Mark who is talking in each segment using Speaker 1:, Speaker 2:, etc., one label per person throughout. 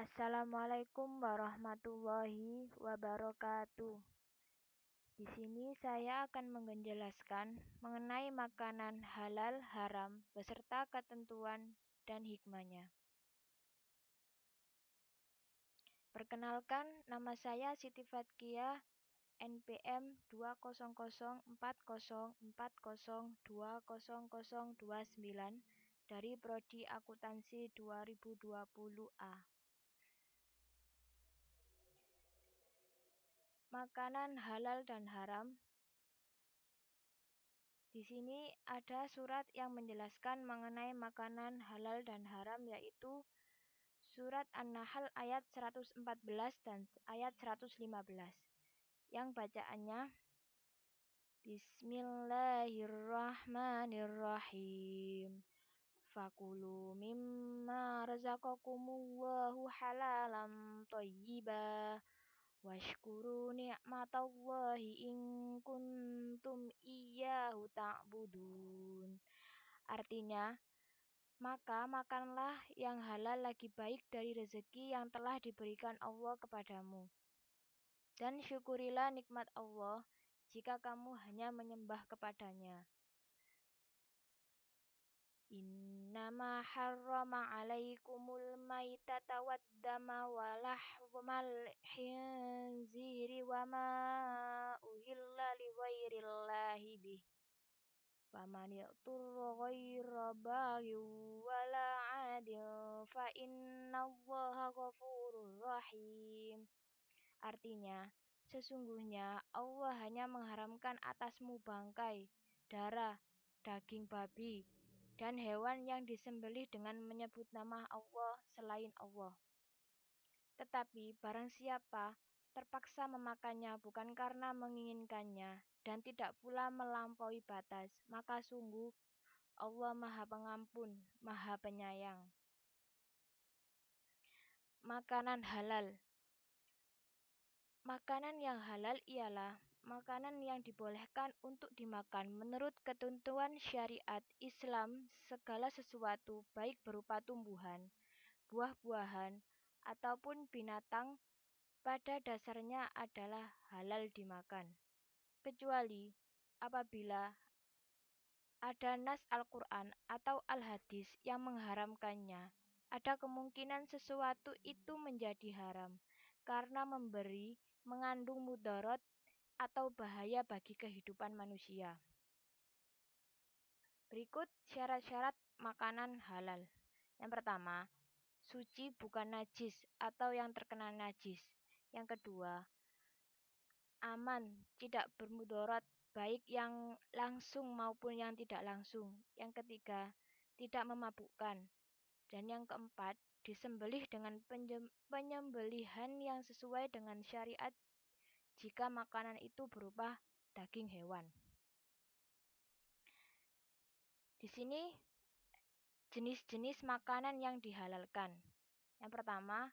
Speaker 1: Assalamualaikum warahmatullahi wabarakatuh. Di sini saya akan menjelaskan mengenai makanan halal haram beserta ketentuan dan hikmahnya. Perkenalkan, nama saya Siti Fatkia, NPM 2004040200029 dari Prodi Akuntansi 2020A. Makanan halal dan haram. Di sini ada surat yang menjelaskan mengenai makanan halal dan haram, yaitu surat An-Nahl ayat 114 dan ayat 115. Yang bacaannya Bismillahirrahmanirrahim. Fakulu mimma razaqakumullahu halalan thayyiba washkuru ni'matallahi in kuntum iyyahu ta'budun. Artinya, maka makanlah yang halal lagi baik dari rezeki yang telah diberikan Allah kepadamu. Dan syukurilah nikmat Allah jika kamu hanya menyembah kepadanya. Innama harrama alaikumul maitata waddama wa lahmal khinziri wa ma uhilla li ghairillahi bih. Faman yaturra ghaira baghin wala 'adin fa innallaha ghafurur rahim. Artinya, sesungguhnya Allah hanya mengharamkan atasmu bangkai, darah, daging babi, dan hewan yang disembelih dengan menyebut nama Allah selain Allah. Tetapi barang siapa terpaksa memakannya bukan karena menginginkannya dan tidak pula melampaui batas, maka sungguh Allah Maha Pengampun, Maha Penyayang. Makanan halal. Makanan yang halal ialah makanan yang dibolehkan untuk dimakan menurut ketentuan syariat Islam. Segala sesuatu baik berupa tumbuhan, buah-buahan, ataupun binatang pada dasarnya adalah halal dimakan, kecuali apabila ada nas Al-Quran atau Al-Hadis yang mengharamkannya. Ada kemungkinan sesuatu itu menjadi haram karena mengandung mudarat atau bahaya bagi kehidupan manusia. Berikut syarat-syarat makanan halal. Yang pertama, suci bukan najis atau yang terkena najis. Yang kedua, aman, tidak bermudarat baik yang langsung maupun yang tidak langsung. Yang ketiga, tidak memabukkan. Dan yang keempat, disembelih dengan penyembelihan yang sesuai dengan syariat jika makanan itu berupa daging hewan. Di sini jenis-jenis makanan yang dihalalkan. Yang pertama,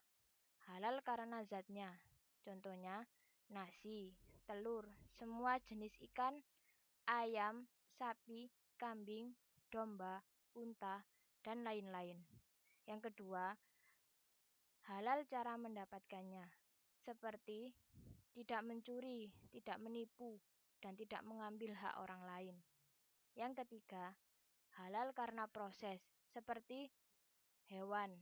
Speaker 1: halal karena zatnya. Contohnya, nasi, telur, semua jenis ikan, ayam, sapi, kambing, domba, unta, dan lain-lain. Yang kedua, halal cara mendapatkannya, seperti tidak mencuri, tidak menipu, dan tidak mengambil hak orang lain. Yang ketiga, halal karena proses, seperti hewan.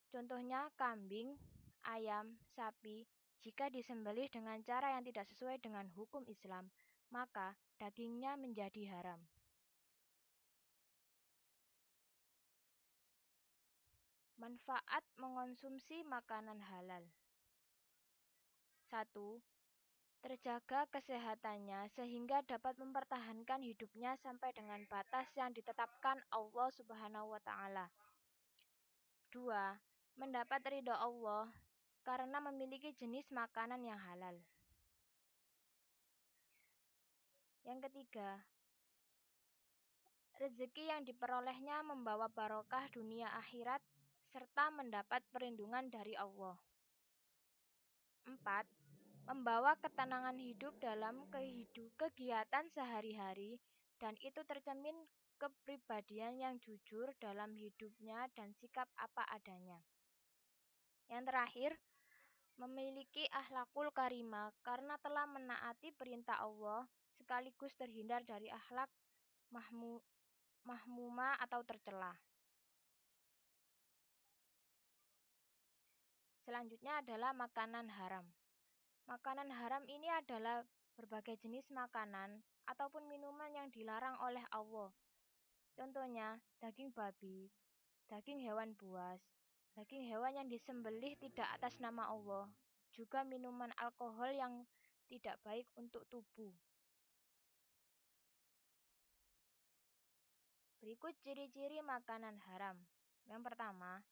Speaker 1: Contohnya kambing, ayam, sapi, jika disembelih dengan cara yang tidak sesuai dengan hukum Islam, maka dagingnya menjadi haram. Manfaat mengonsumsi makanan halal. 1. Terjaga kesehatannya sehingga dapat mempertahankan hidupnya sampai dengan batas yang ditetapkan Allah Subhanahu wa taala. 2. Mendapat ridho Allah karena memiliki jenis makanan yang halal. Yang ketiga, rezeki yang diperolehnya membawa barokah dunia akhirat serta mendapat perlindungan dari Allah. 4. Membawa ketenangan hidup dalam kegiatan sehari-hari dan itu tercermin kepribadian yang jujur dalam hidupnya dan sikap apa adanya. Yang terakhir, memiliki akhlakul karimah karena telah menaati perintah Allah sekaligus terhindar dari akhlak mahmumah atau tercela. Selanjutnya adalah makanan haram. Makanan haram ini adalah berbagai jenis makanan ataupun minuman yang dilarang oleh Allah. Contohnya, daging babi, daging hewan buas, daging hewan yang disembelih tidak atas nama Allah, juga minuman alkohol yang tidak baik untuk tubuh. Berikut ciri-ciri makanan haram. Yang pertama,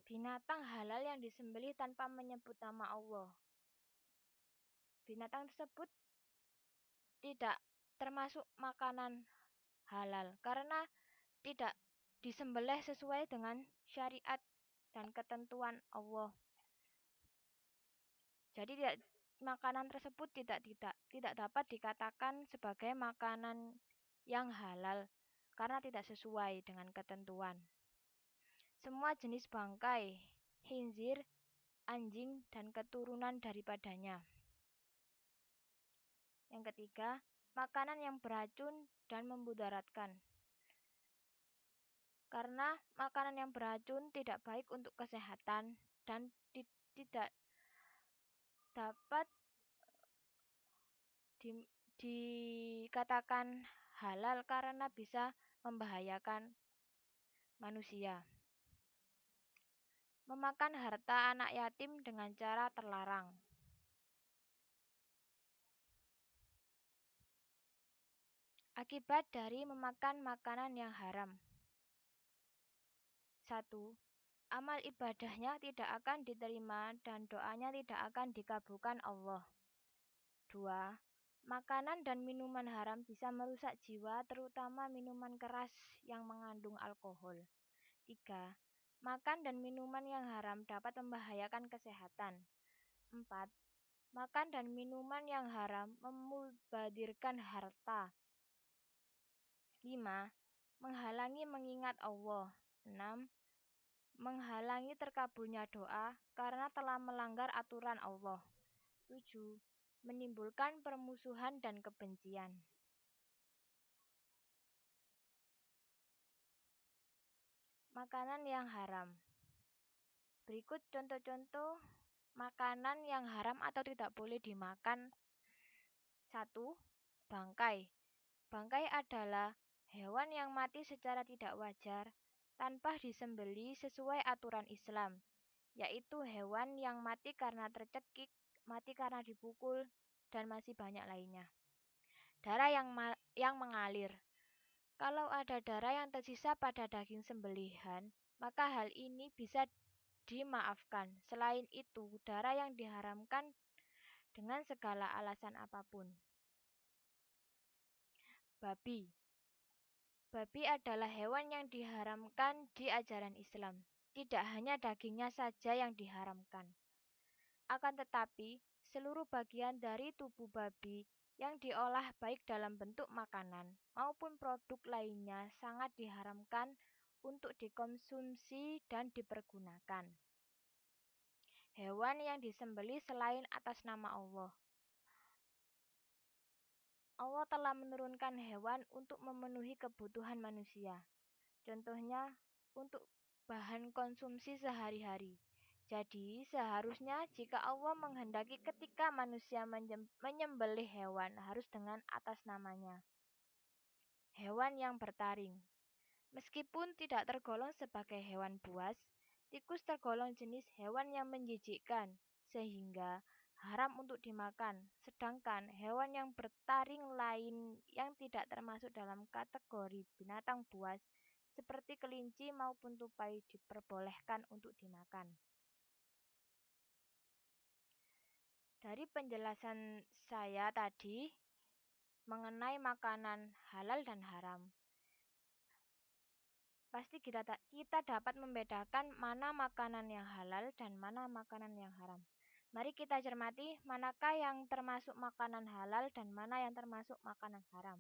Speaker 1: binatang halal yang disembelih tanpa menyebut nama Allah. Binatang tersebut tidak termasuk makanan halal karena tidak disembelih sesuai dengan syariat dan ketentuan Allah. Jadi makanan tersebut tidak dapat dikatakan sebagai makanan yang halal karena tidak sesuai dengan ketentuan. Semua jenis bangkai, khinzir, anjing, dan keturunan daripadanya. Yang ketiga, makanan yang beracun dan memudaratkan. Karena makanan yang beracun tidak baik untuk kesehatan dan tidak dapat dikatakan halal karena bisa membahayakan manusia. Memakan harta anak yatim dengan cara terlarang. Akibat dari memakan makanan yang haram. 1. Amal ibadahnya tidak akan diterima dan doanya tidak akan dikabulkan Allah. 2. Makanan dan minuman haram bisa merusak jiwa, terutama minuman keras yang mengandung alkohol. 3. Makan dan minuman yang haram dapat membahayakan kesehatan. 4. Makan dan minuman yang haram memubadirkan harta. 5. Menghalangi mengingat Allah. 6. Menghalangi terkabulnya doa karena telah melanggar aturan Allah. 7. Menimbulkan permusuhan dan kebencian. Makanan yang haram. Berikut contoh-contoh makanan yang haram atau tidak boleh dimakan. 1. Bangkai. Bangkai adalah hewan yang mati secara tidak wajar tanpa disembelih sesuai aturan Islam, yaitu hewan yang mati karena tercekik, mati karena dipukul, dan masih banyak lainnya. Darah yang mengalir. Kalau ada darah yang tersisa pada daging sembelihan, maka hal ini bisa dimaafkan. Selain itu, darah yang diharamkan dengan segala alasan apapun. Babi. Babi adalah hewan yang diharamkan di ajaran Islam. Tidak hanya dagingnya saja yang diharamkan. Akan tetapi, seluruh bagian dari tubuh babi yang diolah baik dalam bentuk makanan maupun produk lainnya sangat diharamkan untuk dikonsumsi dan dipergunakan. Hewan yang disembelih selain atas nama Allah. Allah telah menurunkan hewan untuk memenuhi kebutuhan manusia. Contohnya, untuk bahan konsumsi sehari-hari. Jadi, seharusnya jika Allah menghendaki ketika manusia menyembelih hewan harus dengan atas namanya. Hewan yang bertaring. Meskipun tidak tergolong sebagai hewan buas, tikus tergolong jenis hewan yang menjijikkan, sehingga haram untuk dimakan. Sedangkan hewan yang bertaring lain yang tidak termasuk dalam kategori binatang buas, seperti kelinci maupun tupai diperbolehkan untuk dimakan. Dari penjelasan saya tadi mengenai makanan halal dan haram, pasti kita dapat membedakan mana makanan yang halal dan mana makanan yang haram. Mari kita cermati manakah yang termasuk makanan halal dan mana yang termasuk makanan haram.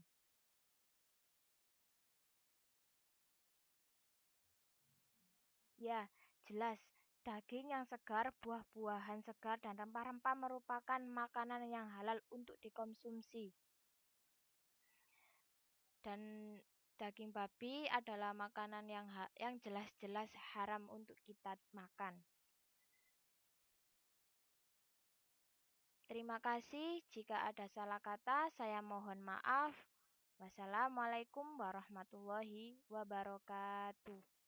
Speaker 1: Ya, jelas. Daging yang segar, buah-buahan segar, dan rempah-rempah merupakan makanan yang halal untuk dikonsumsi. Dan daging babi adalah makanan yang jelas-jelas haram untuk kita makan. Terima kasih. Jika ada salah kata, saya mohon maaf. Wassalamualaikum warahmatullahi wabarakatuh.